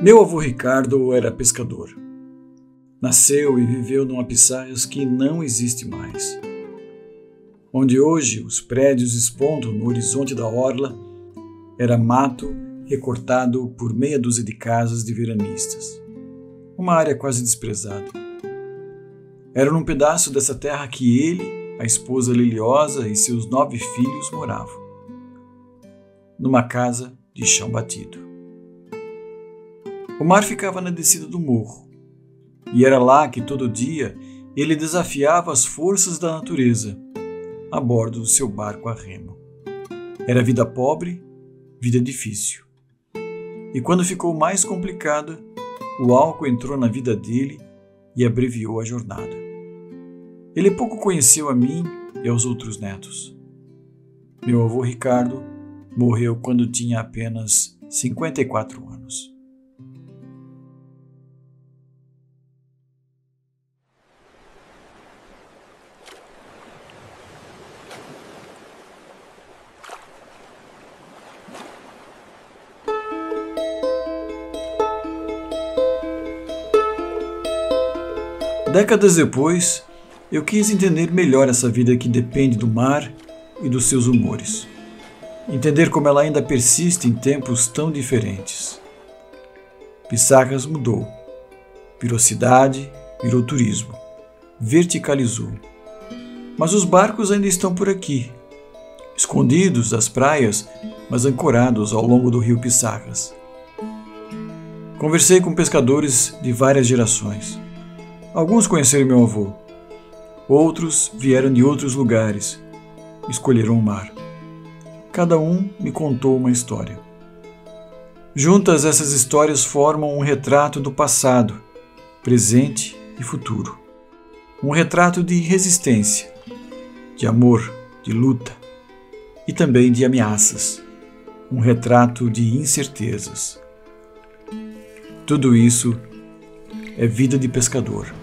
Meu avô Ricardo era pescador. Nasceu e viveu numa Pissarras que não existe mais. Onde hoje os prédios espontam no horizonte da orla, era mato recortado por meia dúzia de casas de veranistas. Uma área quase desprezada. Era num pedaço dessa terra que ele, a esposa Liliosa e seus 9 filhos moravam. Numa casa de chão batido. O mar ficava na descida do morro, e era lá que todo dia ele desafiava as forças da natureza, a bordo do seu barco a remo. Era vida pobre, vida difícil. E quando ficou mais complicada, o álcool entrou na vida dele e abreviou a jornada. Ele pouco conheceu a mim e aos outros netos. Meu avô Ricardo morreu quando tinha apenas 54 anos. Décadas depois, eu quis entender melhor essa vida que depende do mar e dos seus humores. Entender como ela ainda persiste em tempos tão diferentes. Pissarras mudou. Virou cidade, virou turismo. Verticalizou. Mas os barcos ainda estão por aqui. Escondidos das praias, mas ancorados ao longo do rio Pissarras. Conversei com pescadores de várias gerações. Alguns conheceram meu avô. Outros vieram de outros lugares. Escolheram o mar. Cada um me contou uma história. Juntas, essas histórias formam um retrato do passado, presente e futuro. Um retrato de resistência, de amor, de luta e também de ameaças. Um retrato de incertezas. Tudo isso é vida de pescador.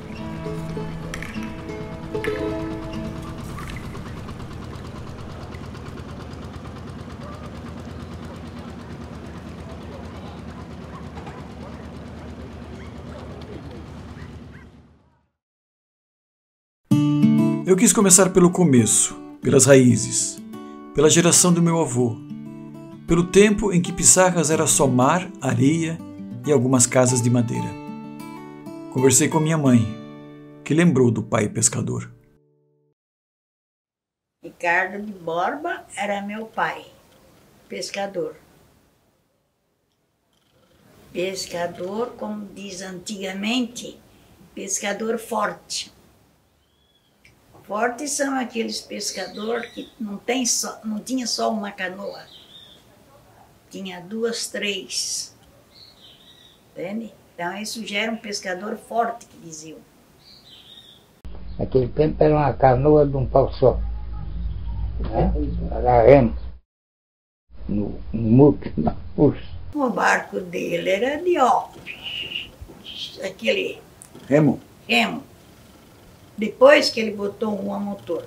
Eu quis começar pelo começo, pelas raízes, pela geração do meu avô, pelo tempo em que Pissarras era só mar, areia e algumas casas de madeira. Conversei com minha mãe, que lembrou do pai pescador. Ricardo de Borba era meu pai, pescador. Pescador, como diz antigamente, pescador forte. Fortes são aqueles pescadores que não tinha só uma canoa, tinha 2, 3, entende? Então isso gera um pescador forte, que diziam. Naquele tempo era uma canoa de um pau só, né? Era remo, no muque, na puxa. O barco dele era de aquele Remo? remo. Depois que ele botou um a motor.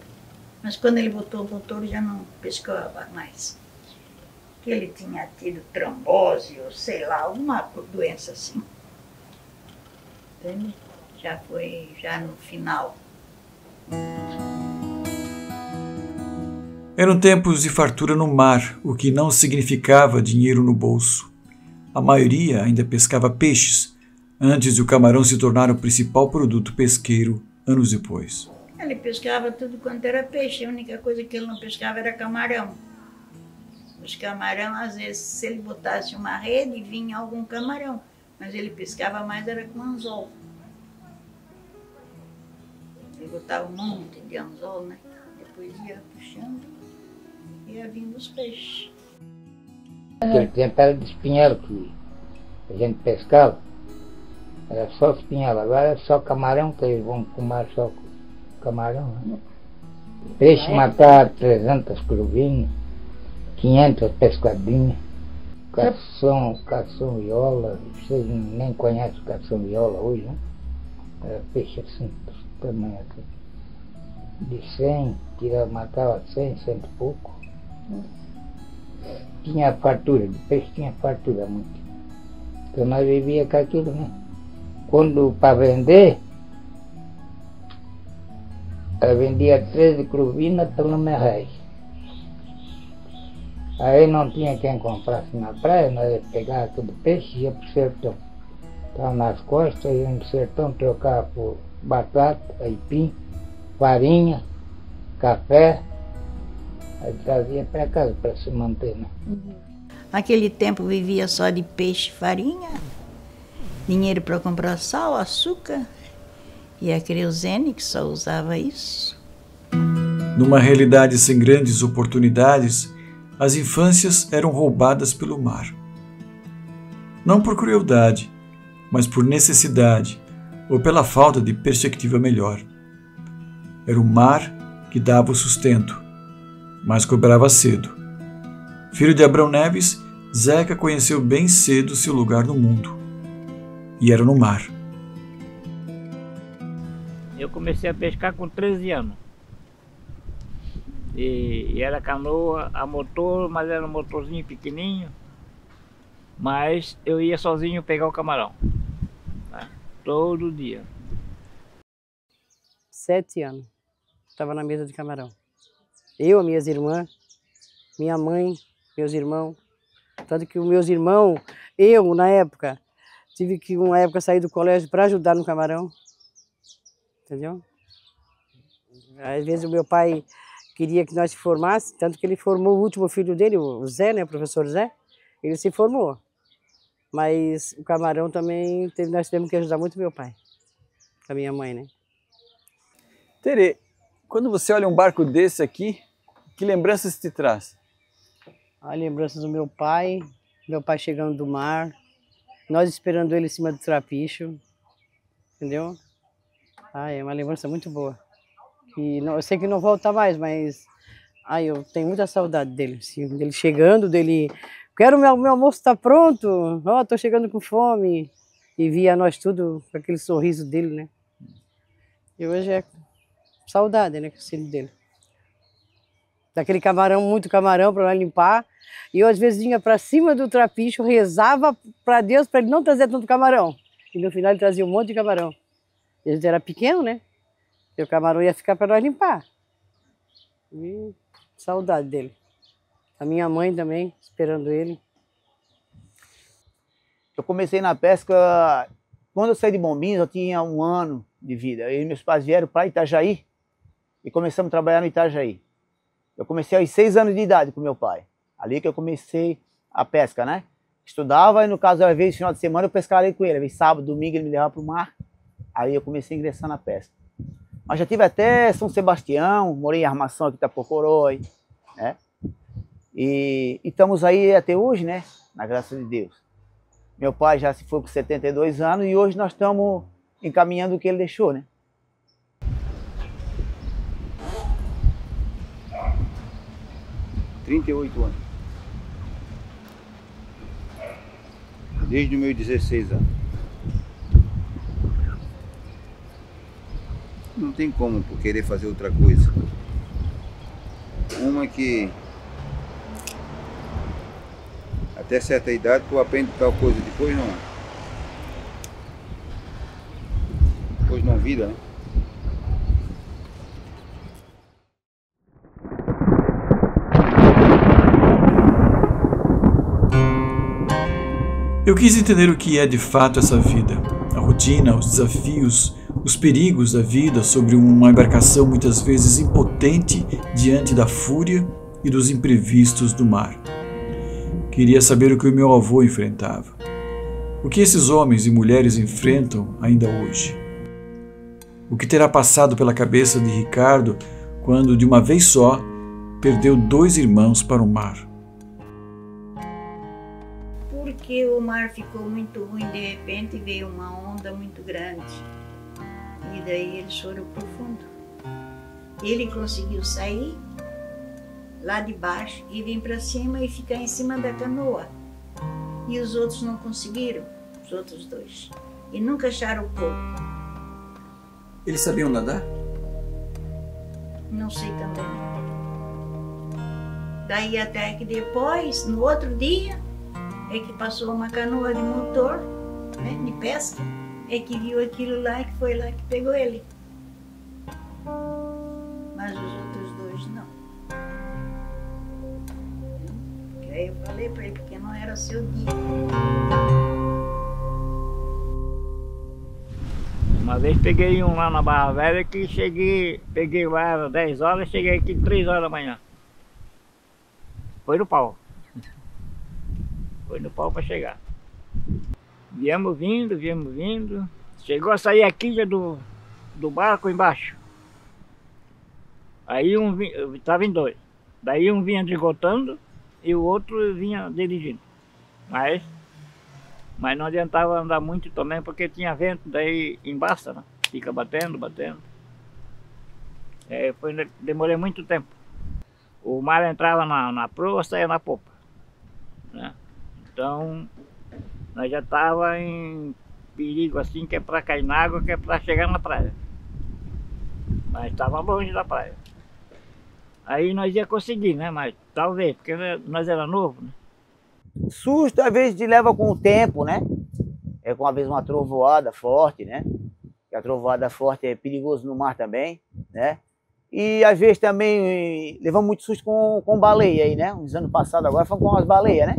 Mas quando ele botou o motor já não pescava mais. Que ele tinha tido trombose ou sei lá, alguma doença assim. Entende? Já foi no final. Eram tempos de fartura no mar, o que não significava dinheiro no bolso. A maioria ainda pescava peixes, antes de o camarão se tornar o principal produto pesqueiro anos depois. Ele pescava tudo quanto era peixe, a única coisa que ele não pescava era camarão. Os camarão, às vezes, se ele botasse uma rede, vinha algum camarão, mas ele pescava mais era com anzol. Ele botava um monte de anzol, né? Depois ia puxando, ia vindo os peixes. Naquele tempo era de espinhelo que a gente pescava. Era só espinhela, agora é só camarão, que eles vão comer só camarão. Né? Peixe matar 300 curvinhas, 500 pescadinhas, cação viola, vocês nem conhecem cação viola hoje, né? Era peixe assim, tamanho assim. De 100, matava 100, 100 e pouco. Tinha fartura, de peixe tinha fartura muito. Então nós vivíamos com aquilo, né? Quando para vender, eu vendia 13 cruvinas pelo R$1. Aí não tinha quem comprasse na praia, nós pegava todo peixe e ia pro sertão. Estava nas costas, ia no sertão, trocava por batata, aipim, farinha, café, aí trazia para casa para se manter, né? Naquele tempo vivia só de peixe, farinha, dinheiro para comprar sal, açúcar e a querosene que só usava isso. Numa realidade sem grandes oportunidades, as infâncias eram roubadas pelo mar. Não por crueldade, mas por necessidade ou pela falta de perspectiva melhor. Era o mar que dava o sustento, mas cobrava cedo. Filho de Abrão Neves, Zeca conheceu bem cedo seu lugar no mundo. E era no mar. Eu comecei a pescar com 13 anos. E era canoa a motor, mas era um motorzinho pequenininho. Mas eu ia sozinho pegar o camarão, tá? Todo dia. 7 anos. Estava na mesa de camarão. Eu, minhas irmãs, minha mãe, meus irmãos. Tanto que os meus irmãos, eu, na época, tive que, uma época, sair do colégio para ajudar no camarão. Entendeu? Às vezes o meu pai queria que nós se formássemos, tanto que ele formou o último filho dele, o Zé, né, o professor Zé, ele se formou. Mas o camarão também, nós tivemos que ajudar muito meu pai, com a minha mãe, né? Tere, quando você olha um barco desse aqui, que lembranças te traz? As lembranças do meu pai chegando do mar, nós esperando ele em cima do trapicho, entendeu? É uma lembrança muito boa. E não, eu sei que não volta mais, mas eu tenho muita saudade dele, assim, dele chegando, dele... Quero meu almoço tá pronto, tô chegando com fome. E via nós tudo com aquele sorriso dele, né? E hoje é saudade, né, dele. Daquele camarão, muito camarão para nós limpar. E eu às vezes vinha para cima do trapicho, rezava para Deus para ele não trazer tanto camarão. E no final ele trazia um monte de camarão. Ele era pequeno, né? E o camarão ia ficar para nós limpar. E saudade dele. A minha mãe também, esperando ele. Eu comecei na pesca, quando eu saí de Bombinhas, eu tinha 1 ano de vida. Eu e meus pais vieram para Itajaí e começamos a trabalhar no Itajaí. Eu comecei aos 6 anos de idade com meu pai. Ali que eu comecei a pesca, né? Estudava e no caso, às vezes, no final de semana, eu pescaria com ele. Às vezes, sábado, domingo, ele me levava para o mar. Aí eu comecei a ingressar na pesca. Mas já tive até São Sebastião, morei em Armação aqui em Itapocorói, né? E estamos aí até hoje, né? Na graça de Deus. Meu pai já se foi com 72 anos e hoje nós estamos encaminhando o que ele deixou, né? (38 anos). Desde os meus 16 anos. Não tem como por querer fazer outra coisa. Uma que até certa idade tu aprende tal coisa, depois não vira, né? Eu quis entender o que é de fato essa vida, a rotina, os desafios, os perigos da vida sobre uma embarcação muitas vezes impotente diante da fúria e dos imprevistos do mar. Queria saber o que o meu avô enfrentava, o que esses homens e mulheres enfrentam ainda hoje. O que terá passado pela cabeça de Ricardo quando, de uma vez só, perdeu 2 irmãos para o mar. Porque o mar ficou muito ruim, de repente veio uma onda muito grande. E daí eles foram pro fundo. Ele conseguiu sair lá de baixo e vir para cima e ficar em cima da canoa. E os outros não conseguiram, os outros 2. E nunca acharam o corpo. Eles sabiam nadar? Não sei também. Daí até que depois, no outro dia, é que passou uma canoa de motor, né, de pesca, é que viu aquilo lá e que foi lá que pegou ele. Mas os outros dois não. Porque aí eu falei para ele, porque não era seu dia. Uma vez peguei um lá na Barra Velha que peguei lá às 10 horas, cheguei aqui 3 horas da manhã. Foi no pau. Foi no pau para chegar. Viemos vindo. Chegou a sair a quilha do barco embaixo. Aí estava em dois. Daí um vinha desgotando e o outro vinha dirigindo. Mas não adiantava andar muito também porque tinha vento, daí embaça, né? Fica batendo. Demorei muito tempo. O mar entrava na proa, saía na popa, né? Então nós já estava em perigo assim, que é para cair na água, que é para chegar na praia. Mas estava longe da praia. Aí nós ia conseguir, né? Mas talvez, porque nós era novo, né? Susto às vezes te leva com o tempo, né? É com, às vezes, uma trovoada forte, né? Que a trovoada forte é perigoso no mar também, né? E às vezes também levamos muito susto com baleia aí, né? Uns anos passados agora foi com as baleias, né?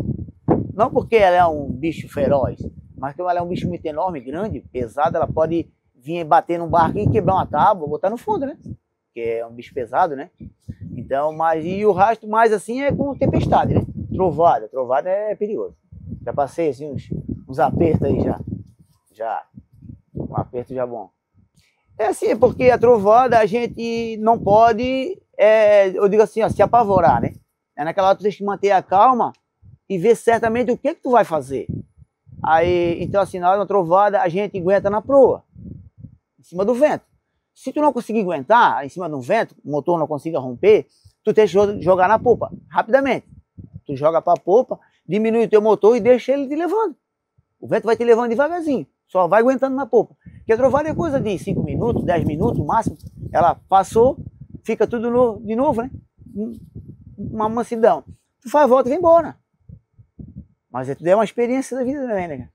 Não porque ela é um bicho feroz, mas porque ela é um bicho muito enorme, grande, pesado, ela pode vir bater num barco e quebrar uma tábua, botar no fundo, né? Porque é um bicho pesado, né? Então, e o resto mais assim é com tempestade, né? Trovada é perigoso. Já passei assim uns apertos aí já. Um aperto já bom. É assim, porque a trovada a gente não pode, eu digo assim, ó, se apavorar, né? É naquela hora que tu tem que manter a calma e ver certamente o que tu vai fazer. Aí, então assim, na hora da trovada a gente aguenta na proa, em cima do vento. Se tu não conseguir aguentar em cima do vento, o motor não consiga romper, tu tem que jogar na popa, rapidamente. Tu joga para a popa, diminui o teu motor e deixa ele te levando. O vento vai te levando devagarzinho, só vai aguentando na popa. Porque a trovada é coisa de 5 minutos, 10 minutos no máximo. Ela passou, fica tudo de novo, né? Uma mansidão. Tu faz a volta e vem embora. Mas é uma experiência da vida também, né?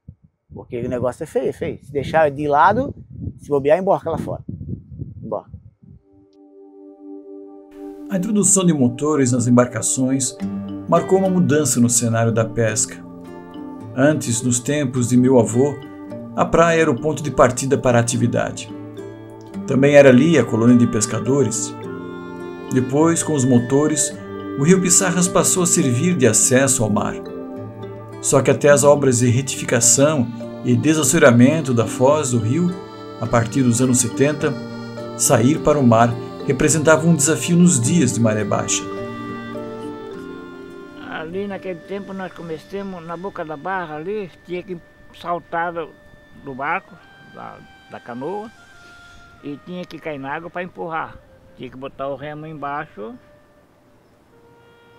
Porque o negócio é feio, é feio. Se deixar de lado, se bobear, emborca lá fora. Emborca. A introdução de motores nas embarcações marcou uma mudança no cenário da pesca. Antes, nos tempos de meu avô, a praia era o ponto de partida para a atividade. Também era ali a colônia de pescadores. Depois, com os motores, o rio Pissarras passou a servir de acesso ao mar. Só que até as obras de retificação e desassoreamento da foz do rio, a partir dos anos 70, sair para o mar representava um desafio nos dias de maré baixa. Ali naquele tempo nós começamos na boca da barra ali, tinha que saltar do barco, da canoa, e tinha que cair na água para empurrar. Tinha que botar o remo embaixo,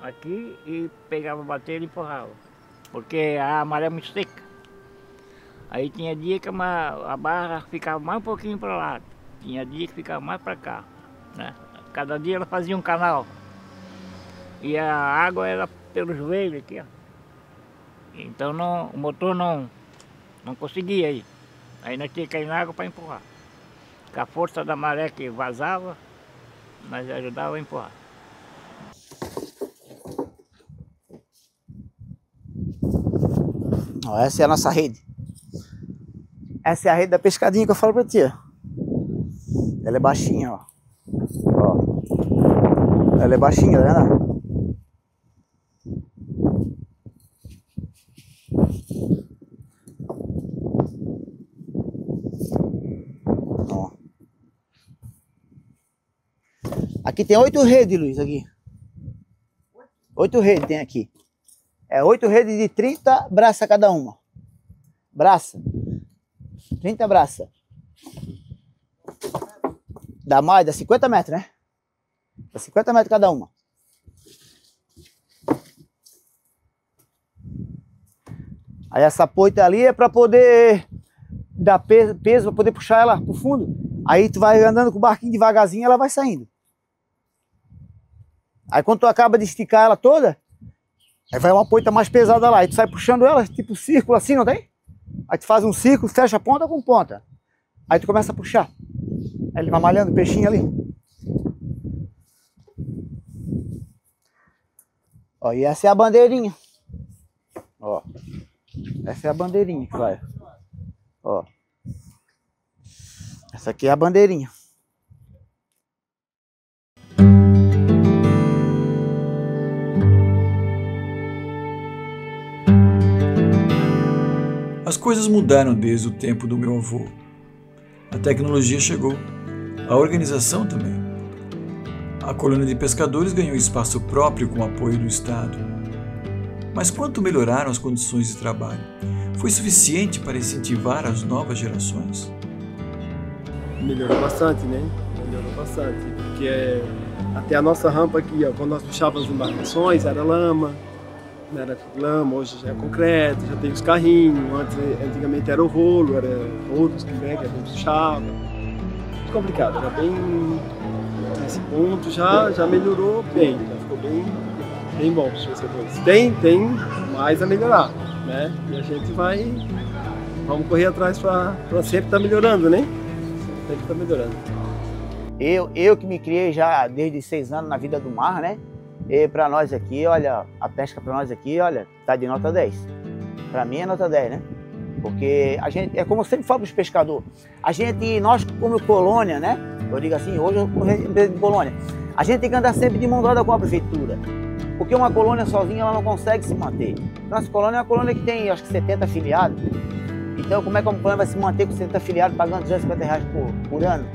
aqui, e pegava a bateria e empurrava. Porque a maré é muito seca. Aí tinha dia que a barra ficava mais um pouquinho para lá, tinha dia que ficava mais para cá, né? Cada dia ela fazia um canal. E a água era pelo joelho aqui, ó. Então o motor não conseguia ir. Aí nós tínhamos que cair na água para empurrar. Com a força da maré que vazava, nós ajudava a empurrar. Ó, essa é a nossa rede. Essa é a rede da pescadinha que eu falo pra ti, ó. Ela é baixinha, ó. Ela é baixinha, tá vendo? Ó. Aqui tem 8 redes, Luiz, aqui. 8 redes tem aqui. É 8 redes de 30 braças cada uma. Braça. 30 braças. Dá mais, dá 50 metros, né? Dá 50 metros cada uma. Aí essa poita ali é para poder dar peso, para poder puxar ela pro fundo. Aí tu vai andando com o barquinho devagarzinho, ela vai saindo. Aí quando tu acaba de esticar ela toda, Aí vai uma poita mais pesada lá, aí tu sai puxando ela, tipo círculo assim, não tem? Aí tu faz um círculo, fecha ponta com ponta. Aí tu começa a puxar. Aí ele vai malhando o peixinho ali. Ó, e essa é a bandeirinha. Ó. Essa é a bandeirinha que vai. Ó. Essa aqui é a bandeirinha. As coisas mudaram desde o tempo do meu avô. A tecnologia chegou, a organização também. A colônia de pescadores ganhou espaço próprio com o apoio do Estado. Mas quanto melhoraram as condições de trabalho? Foi suficiente para incentivar as novas gerações? Melhorou bastante, né? Melhorou bastante, porque até a nossa rampa aqui, ó, quando nós puxávamos as embarcações, era lama. Não era lama, hoje já é concreto, já tem os carrinhos, antigamente era o rolo, era rolos que a gente puxava. Muito complicado, era bem, nesse ponto já melhorou bem, já ficou bem bom para os pescadores. Tem mais a melhorar, né? E a gente vamos correr atrás para sempre estar melhorando, né? Sempre estar melhorando. Eu que me criei já desde 6 anos na vida do mar, né? E para nós aqui, olha, a pesca para nós aqui, olha, tá de nota 10. Para mim é nota 10, né? Porque a gente, é como eu sempre falo para os pescadores, nós como colônia, né? Eu digo assim, hoje eu represento colônia, a gente tem que andar sempre de mão dada com a prefeitura. Porque uma colônia sozinha ela não consegue se manter. Nossa colônia é uma colônia que tem, acho que 70 afiliados. Então como é que uma colônia vai se manter com 70 afiliados pagando R$250 por ano,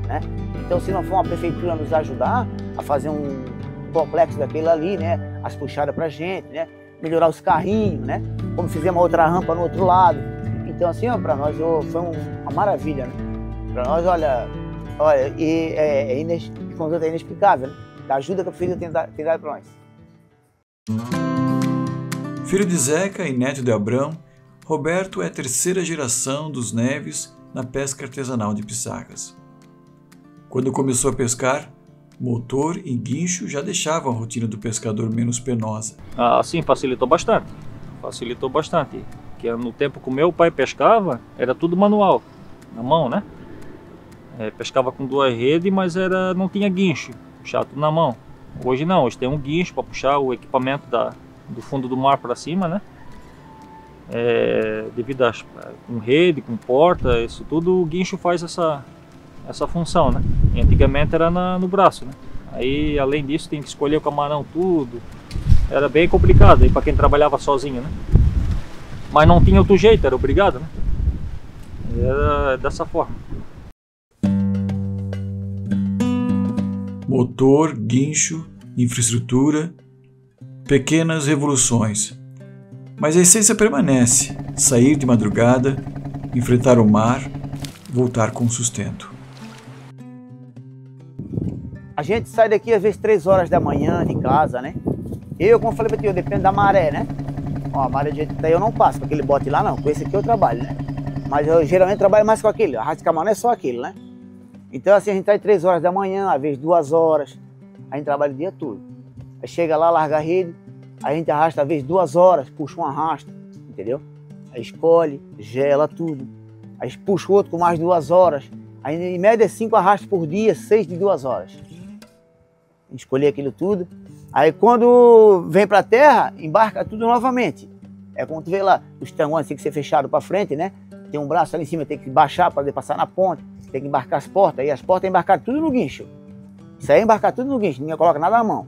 né? Então se não for uma prefeitura nos ajudar a fazer um complexo daquele ali, né? As puxadas pra gente, né? Melhorar os carrinhos, né? Como fizemos outra rampa no outro lado. Então assim, ó, pra nós foi uma maravilha, né? Pra nós, olha, é inexplicável, né? Da ajuda que a prefeitura tem dado pra nós. Filho de Zeca e neto de Abrão, Roberto é a 3ª geração dos Neves na pesca artesanal de Pissarras. Quando começou a pescar, motor e guincho já deixavam a rotina do pescador menos penosa. Sim, facilitou bastante. Porque no tempo que o meu pai pescava, era tudo manual, na mão, né? Pescava com 2 redes, mas não tinha guincho, puxava tudo na mão. Hoje não, hoje tem um guincho para puxar o equipamento do fundo do mar para cima, né? Devido com rede, com porta, isso tudo, o guincho faz essa função, né? E antigamente era no braço, né? Aí, além disso, tem que escolher o camarão tudo. Era bem complicado aí para quem trabalhava sozinho, né? Mas não tinha outro jeito, era obrigado, né? Era dessa forma. Motor, guincho, infraestrutura, pequenas revoluções. Mas a essência permanece: sair de madrugada, enfrentar o mar, voltar com sustento. A gente sai daqui às vezes 3 horas da manhã de casa, né? Como eu falei pra ti, eu dependo da maré, né? Ó, a maré do jeito que tá aí eu não passo com aquele bote lá não, com esse aqui eu trabalho, né? Mas eu geralmente trabalho mais com aquele, a rasca camarão é só aquele, né? Então assim, a gente sai 3 horas da manhã, às vezes 2 horas, a gente trabalha o dia todo. Aí chega lá, larga a rede, a gente arrasta às vezes 2 horas, puxa um arrasto, entendeu? Aí escolhe, gela tudo, aí puxa o outro com mais 2 horas, aí em média 5 arrastos por dia, 6 de 2 horas. Escolher aquilo tudo, aí quando vem para a terra, embarca tudo novamente. É como tu vê lá, os tanguanes tem que ser fechado para frente, né? Tem um braço ali em cima, tem que baixar para poder passar na ponta, tem que embarcar as portas, e as portas é embarcar tudo no guincho. Isso aí é embarcar tudo no guincho, ninguém coloca nada na mão.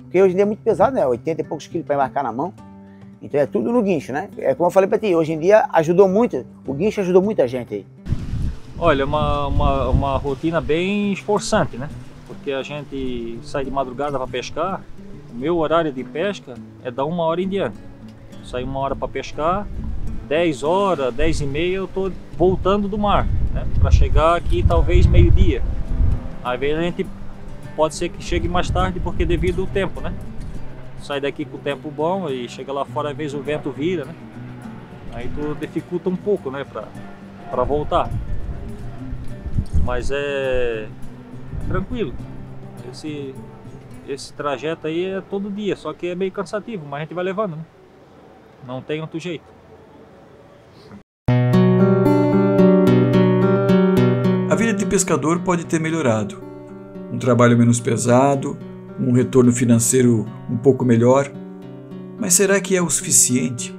Porque hoje em dia é muito pesado, né? 80 e poucos quilos para embarcar na mão. Então é tudo no guincho, né? É como eu falei para ti, hoje em dia ajudou muito, o guincho ajudou muita gente aí. Olha, uma rotina bem esforçante, né? Porque a gente sai de madrugada para pescar, o meu horário de pesca é da 1 hora em diante. Saio 1 hora para pescar, 10 horas, 10 e meia eu estou voltando do mar, né? Para chegar aqui talvez meio-dia. Às vezes a gente pode ser que chegue mais tarde porque devido ao tempo, né? Sai daqui com o tempo bom e chega lá fora, às vezes o vento vira, né? Aí tu dificulta um pouco, né? Para voltar. Mas é tranquilo. esse trajeto aí é todo dia, só que é meio cansativo, mas a gente vai levando, né? Não tem outro jeito. A vida de pescador pode ter melhorado. Um trabalho menos pesado, um retorno financeiro um pouco melhor. Mas será que é o suficiente?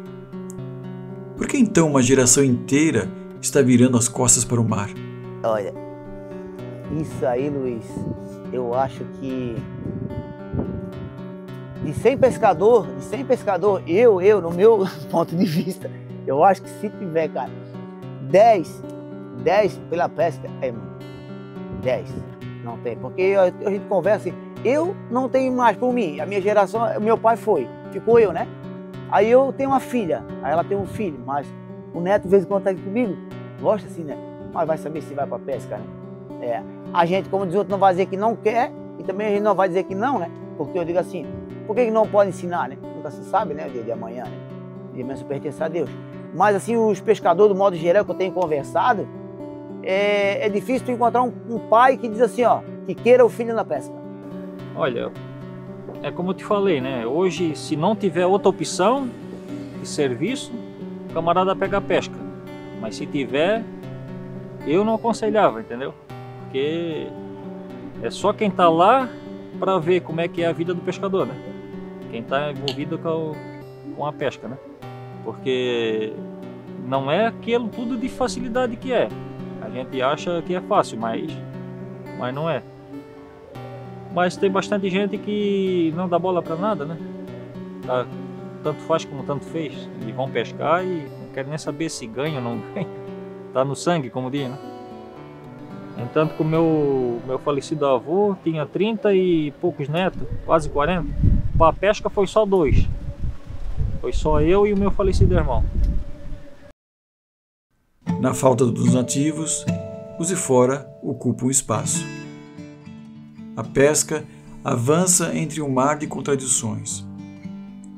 Por que então uma geração inteira está virando as costas para o mar? Olha, isso aí, Luiz, eu acho que de 100 pescador, eu, no meu ponto de vista, eu acho que se tiver, cara, 10 pela pesca, é muito. 10, não tem. Porque a gente conversa assim, eu não tenho mais por mim, a minha geração, meu pai ficou eu, né? Aí eu tenho uma filha, aí ela tem um filho, mas o neto de vez em quando tá aqui comigo, gosta assim, né? Mas vai saber se vai pra pesca, né? A gente, como diz outro, não vai dizer que não quer, e também a gente não vai dizer que não, né? Porque eu digo assim, por que não pode ensinar, né? Nunca se sabe, né? O dia de amanhã, né? O dia mesmo pertence a Deus. Mas assim, os pescadores, do modo geral, que eu tenho conversado, é difícil tu encontrar um pai que diz assim, ó, que queira o filho na pesca. Olha, é como eu te falei, né? Hoje, se não tiver outra opção de serviço, o camarada pega a pesca. Mas se tiver, eu não aconselhava, entendeu? Porque é só quem tá lá para ver como é que é a vida do pescador, né? Quem tá envolvido com a pesca, né? Porque não é aquilo tudo de facilidade que é. A gente acha que é fácil, mas não é. Mas tem bastante gente que não dá bola para nada, né? Tanto faz como tanto fez. Eles vão pescar e não querem nem saber se ganha ou não ganha. Tá no sangue, como diz, né? Entanto que o meu falecido avô tinha 30 e poucos netos, quase 40. Para a pesca foi só 2. Foi só eu e o meu falecido irmão. Na falta dos nativos, os de fora ocupam o espaço. A pesca avança entre um mar de contradições.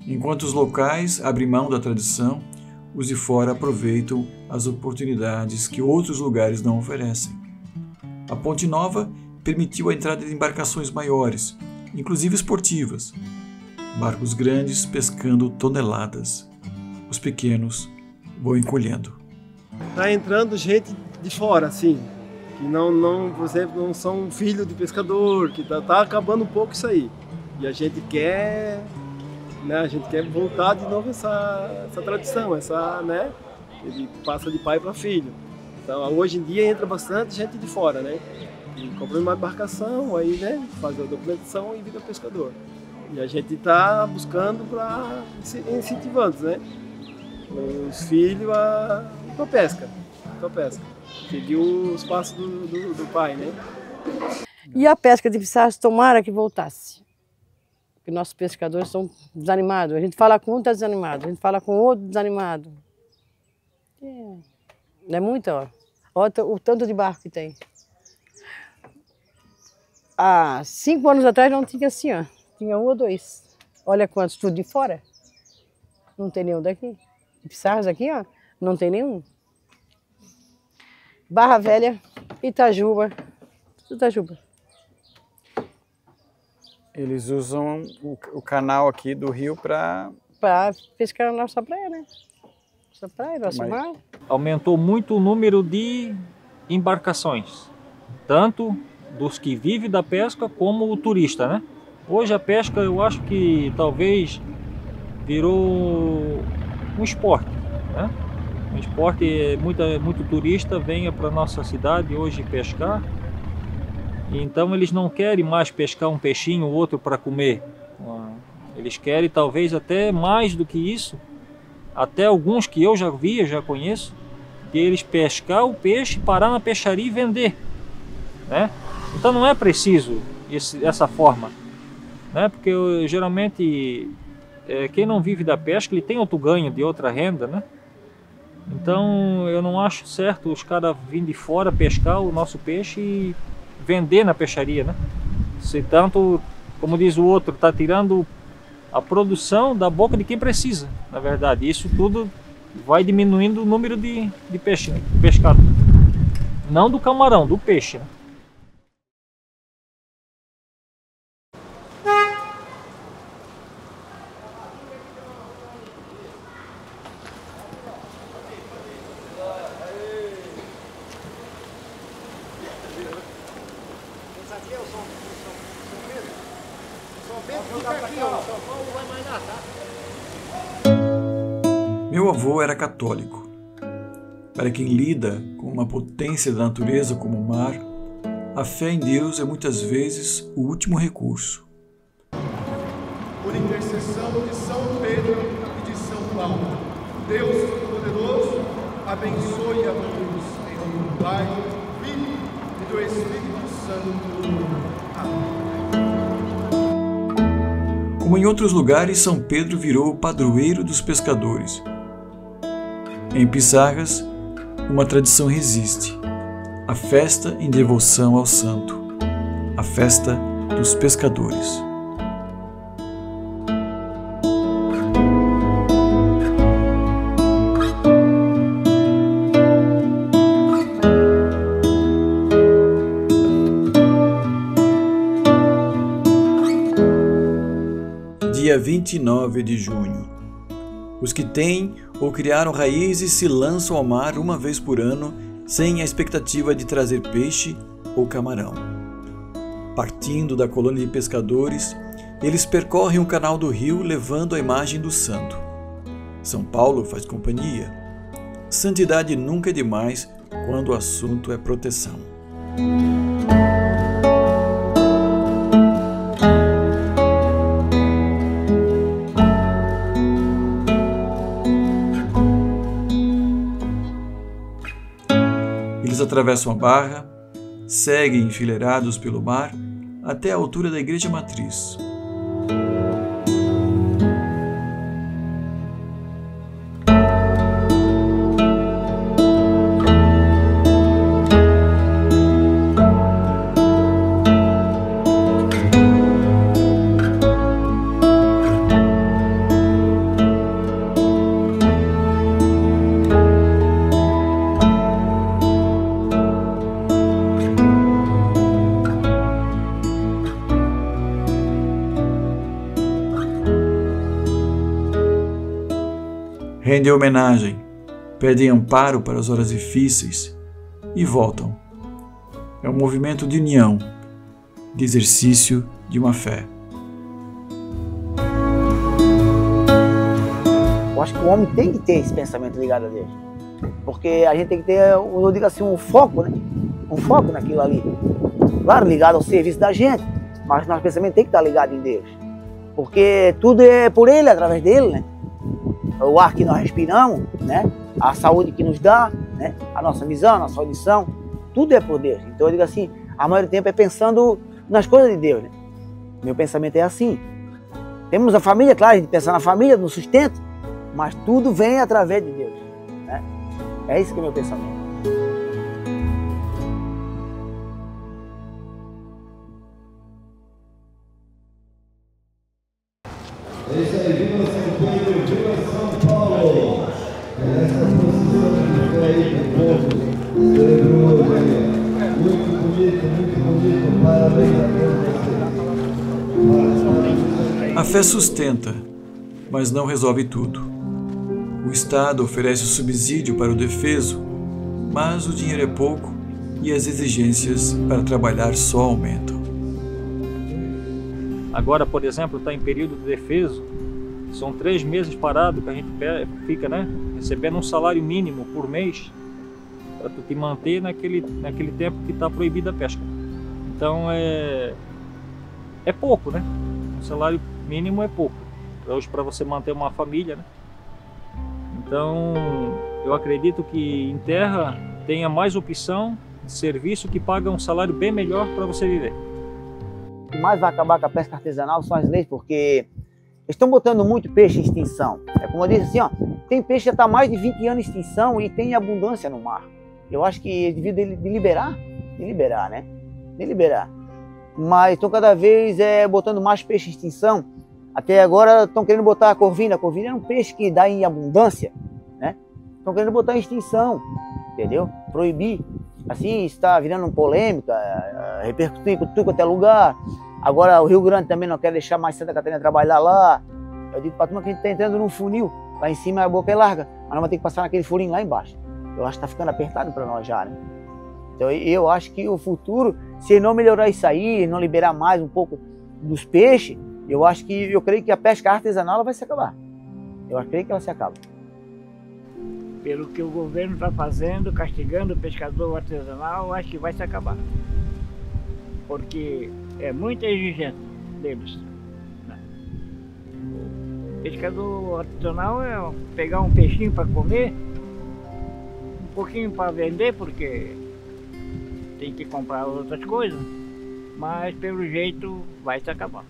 Enquanto os locais abrem mão da tradição, os de fora aproveitam as oportunidades que outros lugares não oferecem. A Ponte Nova permitiu a entrada de embarcações maiores, inclusive esportivas. Barcos grandes pescando toneladas. Os pequenos vão encolhendo. Tá entrando gente de fora, assim, que não, por exemplo, não são filho de pescador, que tá acabando um pouco isso aí. E a gente quer, né, a gente quer voltar de novo essa tradição, né, ele passa de pai para filho. Então, hoje em dia entra bastante gente de fora, né, e compra uma embarcação, aí, né, faz a documentação e vira pescador. E a gente tá buscando para incentivando, né, os filhos para pesca, seguir os passos do pai, né. E a pesca de pissarras, tomara que voltasse. Porque nossos pescadores estão desanimados. A gente fala com um, está desanimado. A gente fala com outro, desanimado. Não é muito, ó. Olha o tanto de barco que tem. Há 5 anos atrás não tinha assim, ó. Tinha 1 ou 2. Olha quantos, tudo de fora. Não tem nenhum daqui. De pissarras aqui, ó, não tem nenhum. Barra Velha, Itajuba, tudo Itajuba. Eles usam o canal aqui do rio para pescar na nossa praia, né? Nossa praia, nosso mar. Aumentou muito o número de embarcações, tanto dos que vivem da pesca como o turista, né? Hoje a pesca, eu acho que talvez virou um esporte, né? Um esporte, muito turista vem para nossa cidade hoje pescar. Então eles não querem mais pescar um peixinho ou outro para comer. Eles querem talvez até mais do que isso. Até alguns que eu já vi, já conheço, que eles pescar o peixe, parar na peixaria e vender, né? Então não é preciso essa forma, né? Porque geralmente quem não vive da pesca, ele tem outro ganho de outra renda, né? Então eu não acho certo os caras virem de fora pescar o nosso peixe e vender na peixaria, né? Se tanto, como diz o outro, está tirando a produção da boca de quem precisa, na verdade. Isso tudo vai diminuindo o número de peixe pescado. Não do camarão, do peixe, né? Meu avô era católico. Para quem lida com uma potência da natureza como o mar, a fé em Deus é muitas vezes o último recurso. Por intercessão de São Pedro e de São Paulo, Deus Todo-Poderoso abençoe a todos, em nome do Pai, do Filho e do Espírito Santo. Amém. Como em outros lugares, São Pedro virou o padroeiro dos pescadores. Em Pissarras, uma tradição resiste: a festa em devoção ao santo, a festa dos pescadores. Dia 29 de junho. Os que têm ou criaram raízes se lançam ao mar uma vez por ano, sem a expectativa de trazer peixe ou camarão. Partindo da colônia de pescadores, eles percorrem o canal do rio levando a imagem do santo. São Paulo faz companhia. Santidade nunca é demais quando o assunto é proteção. Eles atravessam a barra, seguem enfileirados pelo mar até a altura da igreja matriz. Rendem homenagem, pedem amparo para as horas difíceis e voltam. É um movimento de união, de exercício de uma fé. Eu acho que o homem tem que ter esse pensamento ligado a Deus. Porque a gente tem que ter, eu digo assim, um foco, né? Um foco naquilo ali. Claro, ligado ao serviço da gente, mas nosso pensamento tem que estar ligado em Deus. Porque tudo é por Ele, através dele, né? O ar que nós respiramos, né? A saúde que nos dá, né? A nossa visão, a nossa audição, tudo é por Deus. Então eu digo assim, a maioria do tempo é pensando nas coisas de Deus, né? Meu pensamento é assim. Temos a família, claro, a gente pensa na família, no sustento, mas tudo vem através de Deus, né? É isso que é o meu pensamento. É isso aí, viva São Pedro, viva São Paulo! Essa posição de fé aí do povo celebrou hoje. Muito bonito, parabéns a todos vocês. A fé sustenta, mas não resolve tudo. O Estado oferece o subsídio para o defeso, mas o dinheiro é pouco e as exigências para trabalhar só aumentam. Agora, por exemplo, está em período de defeso, são 3 meses parado que a gente fica, né, recebendo um salário mínimo por mês para tu te manter naquele tempo que está proibida a pesca. Então é pouco, né? Um salário mínimo é pouco hoje para você manter uma família, né? Então eu acredito que em terra tenha mais opção de serviço que paga um salário bem melhor para você viver. O que mais vai acabar com a pesca artesanal são as leis, porque eles estão botando muito peixe em extinção. É como eu disse assim, ó, tem peixe que já está mais de 20 anos em extinção e tem abundância no mar. Eu acho que devido de liberar, né? De liberar. Mas estão cada vez botando mais peixe em extinção. Até agora estão querendo botar a corvina. A corvina é um peixe que dá em abundância, né? Estão querendo botar em extinção, entendeu? Proibir. Assim está virando polêmica, repercutir com tudo quanto é lugar. Agora o Rio Grande também não quer deixar mais Santa Catarina trabalhar lá. Eu digo para a turma que a gente está entrando num funil. Lá em cima a boca é larga, mas nós vamos ter que passar naquele furinho lá embaixo. Eu acho que está ficando apertado para nós já, né? Então eu acho que o futuro, se não melhorar isso aí, não liberar mais um pouco dos peixes, Eu creio que a pesca artesanal ela vai se acabar. Eu creio que ela se acaba. Pelo que o governo está fazendo, castigando o pescador artesanal, eu acho que vai se acabar. Porque é muita exigência deles. O pescador artesanal é pegar um peixinho para comer, um pouquinho para vender, porque tem que comprar outras coisas, mas pelo jeito vai se acabar.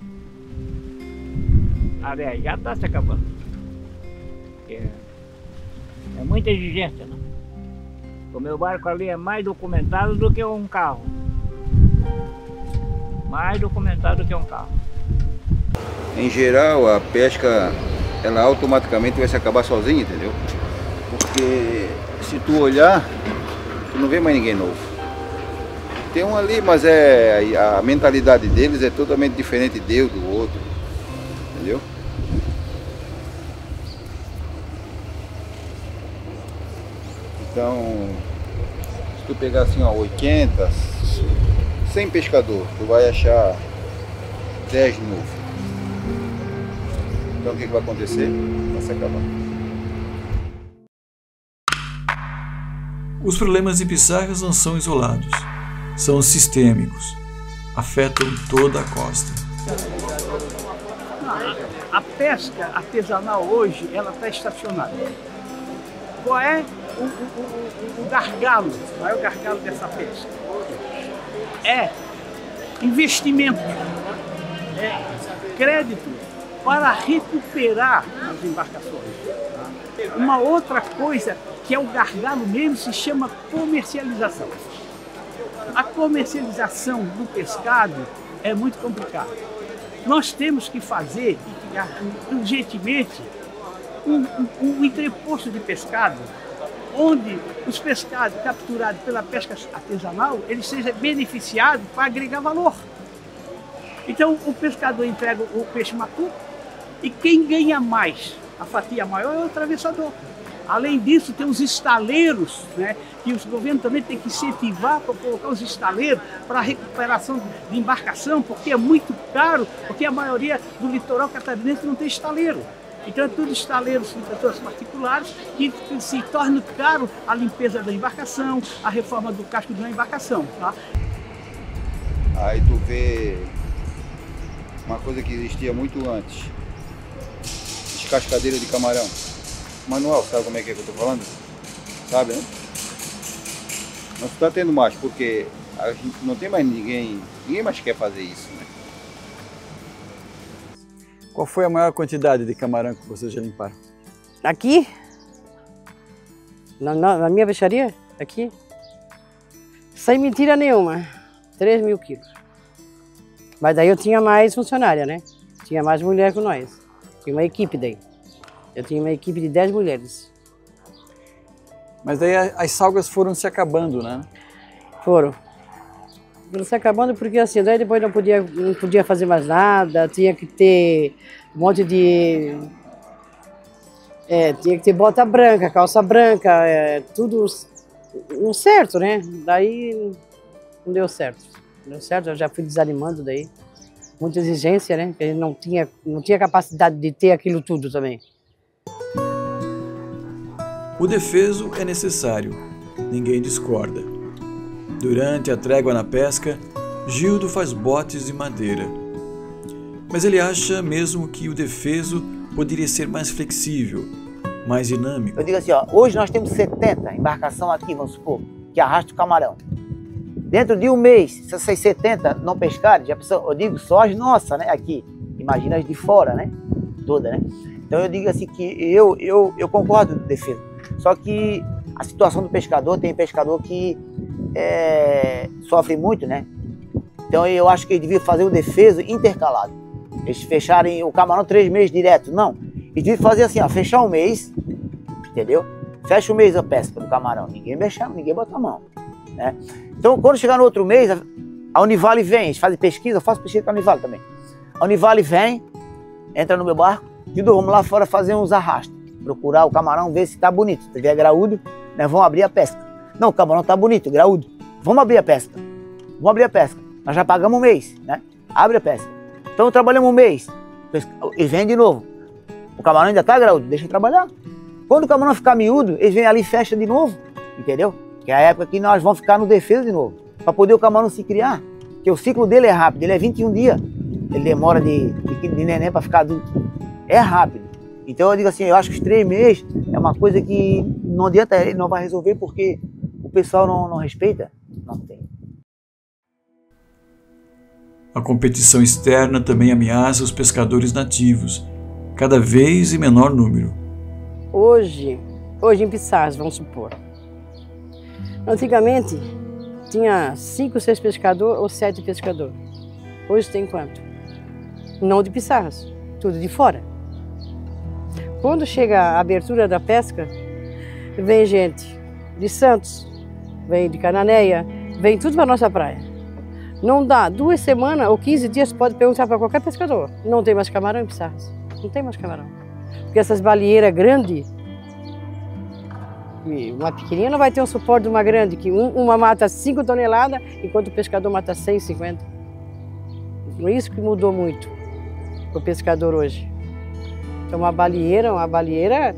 Aliás, já está se acabando. É muita exigência, né? O meu barco ali é mais documentado do que um carro. Mais documentado do que um carro. Em geral, a pesca, ela automaticamente vai se acabar sozinha, entendeu? Porque se tu olhar, tu não vê mais ninguém novo. Tem um ali, mas a mentalidade deles é totalmente diferente do outro, entendeu? Então, se tu pegar assim, ó, 80, 100 pescador, tu vai achar 10 novos. Então o que vai acontecer? Vai se acabar. Os problemas de Pissarras não são isolados, são sistêmicos, afetam toda a costa. A pesca artesanal hoje, ela está estacionada. Qual é o gargalo, o maior gargalo dessa pesca? É investimento, é crédito para recuperar as embarcações. Uma outra coisa que é o gargalo mesmo se chama comercialização. A comercialização do pescado é muito complicada. Nós temos que fazer, urgentemente, um entreposto de pescado, onde os pescados capturados pela pesca artesanal, eles sejam beneficiados para agregar valor. Então o pescador entrega o peixe matuto e quem ganha mais, a fatia maior, é o atravessador. Além disso, tem os estaleiros, né, que os governos também têm que incentivar para colocar os estaleiros para a recuperação de embarcação, porque é muito caro, porque a maioria do litoral catarinense não tem estaleiro. Então é tudo estaleiros de pessoas particulares que se torna caro a limpeza da embarcação, a reforma do casco de uma embarcação. Tá? Aí tu vê uma coisa que existia muito antes, descascadeira de camarão. Manuel, sabe como é que eu tô falando? Sabe, né? Não está tendo mais, porque a gente não tem mais ninguém mais quer fazer isso, né? Qual foi a maior quantidade de camarão que vocês já limparam? Aqui? Na minha peixaria? Aqui? Sem mentira nenhuma, 3.000 quilos. Mas daí eu tinha mais funcionária, né? Tinha mais mulher com nós. Tinha uma equipe daí. Eu tinha uma equipe de 10 mulheres. Mas daí as salgas foram se acabando, né? Foram se acabando porque assim, daí depois não podia fazer mais nada, tinha que ter um monte de... tinha que ter bota branca, calça branca, tudo não certo, né? Daí não deu certo. Não deu certo, eu já fui desanimando daí. Muita exigência, né? Porque a gente não tinha capacidade de ter aquilo tudo também. O defeso é necessário, ninguém discorda. Durante a trégua na pesca, Gildo faz botes de madeira. Mas ele acha mesmo que o defeso poderia ser mais flexível, mais dinâmico. Eu digo assim, ó, hoje nós temos 70 embarcações aqui, vamos supor, que arrastam o camarão. Dentro de um mês, se essas 70 não pescarem, já pensou, eu digo só as nossas, né, aqui. Imagina as de fora, né, toda, né. Então eu digo assim que eu concordo com o defeso. Só que a situação do pescador, tem pescador que sofre muito, né? Então eu acho que ele devia fazer o defeso intercalado. Eles fecharem o camarão 3 meses direto, não. Eles deviam fazer assim, ó, fechar um mês, entendeu? Fecha o mês a pesca do camarão, ninguém mexe, ninguém bota a mão, né? Então quando chegar no outro mês, a Univale vem, eles fazem pesquisa, eu faço pesquisa com a Univale também. A Univale vem, entra no meu barco, e vamos lá fora fazer uns arrastos. Procurar o camarão, ver se tá bonito. Se tiver graúdo, nós vamos abrir a pesca. Não, o camarão tá bonito, graúdo. Vamos abrir a pesca. Vamos abrir a pesca. Nós já pagamos um mês, né? Abre a pesca. Então trabalhamos um mês. Eles vêm de novo. O camarão ainda tá graúdo, deixa ele trabalhar. Quando o camarão ficar miúdo, eles vêm ali e fecham de novo, entendeu? Que é a época que nós vamos ficar no defesa de novo, para poder o camarão se criar. Porque o ciclo dele é rápido, ele é 21 dias. Ele demora de neném para ficar adulto. É rápido. Então eu digo assim, eu acho que os 3 meses é uma coisa que não adianta, ele não vai resolver porque o pessoal não respeita. Não tem. A competição externa também ameaça os pescadores nativos, cada vez em menor número. Hoje em Pissarras, vamos supor. Antigamente tinha 5, 6 pescadores ou 7 pescadores. Hoje tem quanto? Não de Pissarras, tudo de fora. Quando chega a abertura da pesca, vem gente de Santos, vem de Cananéia, vem tudo para nossa praia. Não dá 2 semanas ou 15 dias, pode perguntar para qualquer pescador. Não tem mais camarão em Pissarras. Não tem mais camarão. Porque essas baleeiras grandes, uma pequenininha não vai ter um suporte de uma grande, que uma mata 5 toneladas, enquanto o pescador mata 150. É isso que mudou muito para o pescador hoje. Então uma baleeira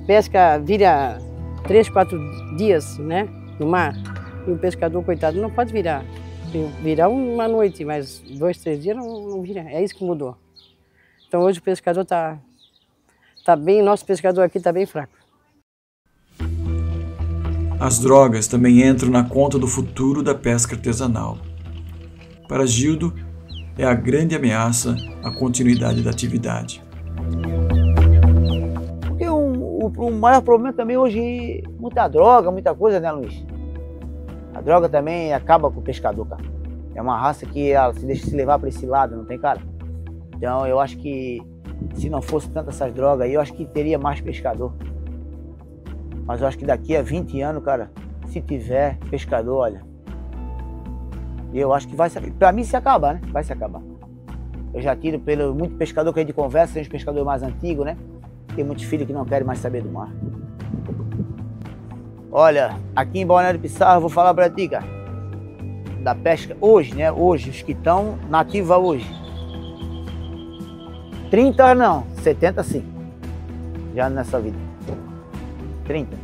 pesca, vira 3, 4 dias, né, no mar. E o pescador, coitado, não pode virar. Virar uma noite, mas 2, 3 dias não vira. É isso que mudou. Então hoje o pescador tá bem, nosso pescador aqui está bem fraco. As drogas também entram na conta do futuro da pesca artesanal. Para Gildo, é a grande ameaça à continuidade da atividade. Porque o maior problema também hoje, muita droga, muita coisa, né, Luiz? A droga também acaba com o pescador, cara. É uma raça que ela se deixa se levar para esse lado, não tem, cara? Então eu acho que se não fosse tanto essas drogas aí, eu acho que teria mais pescador. Mas eu acho que daqui a 20 anos, cara, se tiver pescador, olha, eu acho que vai se, pra mim se acabar, né? Vai se acabar. Eu já tiro pelo muito pescador que a gente conversa, tem uns pescadores mais antigos, né? Tem muitos filhos que não querem mais saber do mar. Olha, aqui em Balneário Pissarras, eu vou falar pra ti, cara, da pesca hoje, né? Hoje, os que estão nativa hoje. 30 não, 70 sim. Já nessa vida.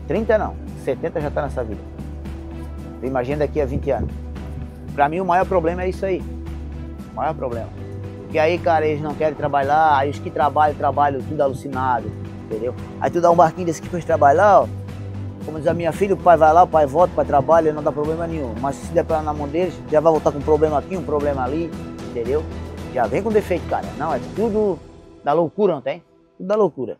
30 não, 70 já tá nessa vida. Imagina daqui a 20 anos. Pra mim o maior problema é isso aí. O maior problema. Porque aí, cara, eles não querem trabalhar, aí os que trabalham tudo alucinado, entendeu? Aí tu dá um barquinho desse aqui pra eles trabalhar, ó. Como diz a minha filha, o pai vai lá, o pai volta para trabalho, não dá problema nenhum. Mas se der pra na mão deles, já vai voltar com um problema aqui, um problema ali, entendeu? Já vem com defeito, cara. Não, é tudo da loucura, não tem? Tudo da loucura.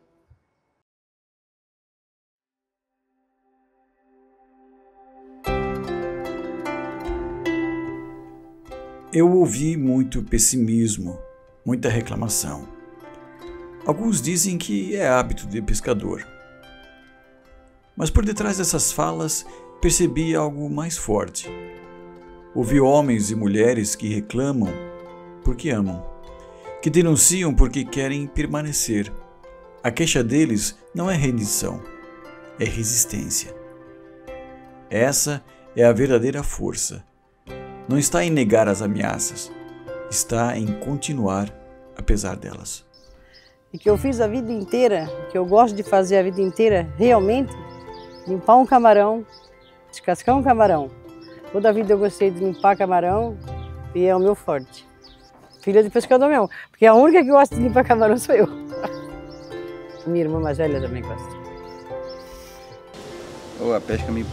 Eu ouvi muito pessimismo, muita reclamação. Alguns dizem que é hábito de pescador. Mas por detrás dessas falas, percebi algo mais forte. Ouvi homens e mulheres que reclamam porque amam, que denunciam porque querem permanecer. A queixa deles não é rendição, é resistência. Essa é a verdadeira força. Não está em negar as ameaças, está em continuar apesar delas. E que eu fiz a vida inteira, que eu gosto de fazer a vida inteira, realmente, limpar um camarão, descascar um camarão. Toda a vida eu gostei de limpar camarão e é o meu forte. Filha de pescador mesmo, porque a única que gosta de limpar camarão sou eu. Minha irmã mais velha também gosta. A pesca me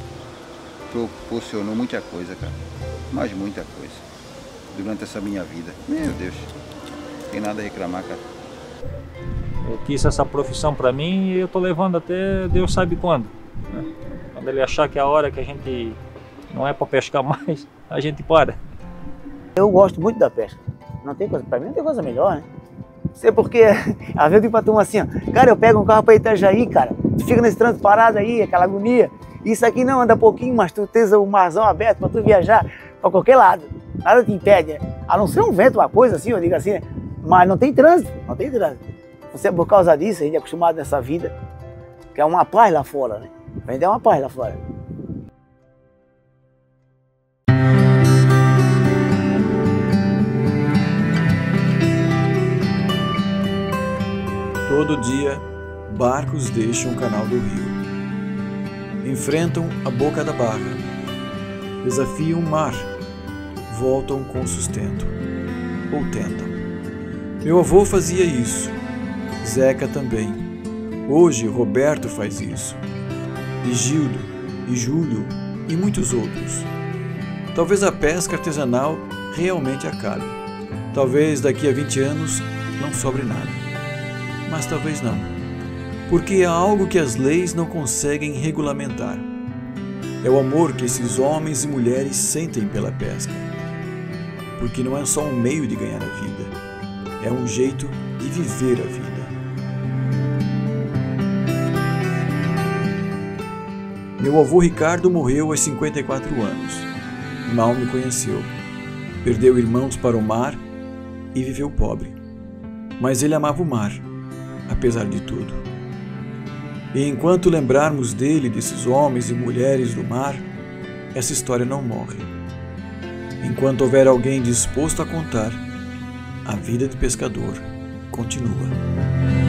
proporcionou muita coisa, cara. Mas muita coisa. Durante essa minha vida. Meu Deus. Não tem nada a reclamar, cara. Eu quis essa profissão pra mim e eu tô levando até Deus sabe quando. Né? Quando ele achar que é a hora que a gente não é pra pescar mais, a gente para. Eu gosto muito da pesca. Não tem coisa, pra mim não tem coisa melhor, né? Não sei porque, às vezes eu digo pra turma assim, ó, cara, eu pego um carro pra Itajaí, cara, tu fica nesse trânsito parado aí, aquela agonia. Isso aqui não anda pouquinho, mas tu tens o marzão aberto pra tu viajar pra qualquer lado. Nada te impede, né? A não ser um vento, uma coisa assim, eu digo assim, né? Mas não tem trânsito, não tem trânsito. Você, por causa disso, a gente é acostumado nessa vida, que é uma paz lá fora, né? A gente é uma paz lá fora. Todo dia, barcos deixam o canal do rio. Enfrentam a boca da barra. Desafiam o mar. Voltam com sustento. Ou tentam. Meu avô fazia isso. Zeca também. Hoje, Roberto faz isso. E Gildo, e Júlio, e muitos outros. Talvez a pesca artesanal realmente acabe. Talvez daqui a 20 anos não sobre nada. Mas talvez não. Porque é algo que as leis não conseguem regulamentar. É o amor que esses homens e mulheres sentem pela pesca. Porque não é só um meio de ganhar a vida. É um jeito de viver a vida. Meu avô Ricardo morreu aos 54 anos. Mal me conheceu. Perdeu irmãos para o mar e viveu pobre. Mas ele amava o mar, apesar de tudo. E enquanto lembrarmos dele, desses homens e mulheres do mar, essa história não morre. Enquanto houver alguém disposto a contar, a vida de pescador continua.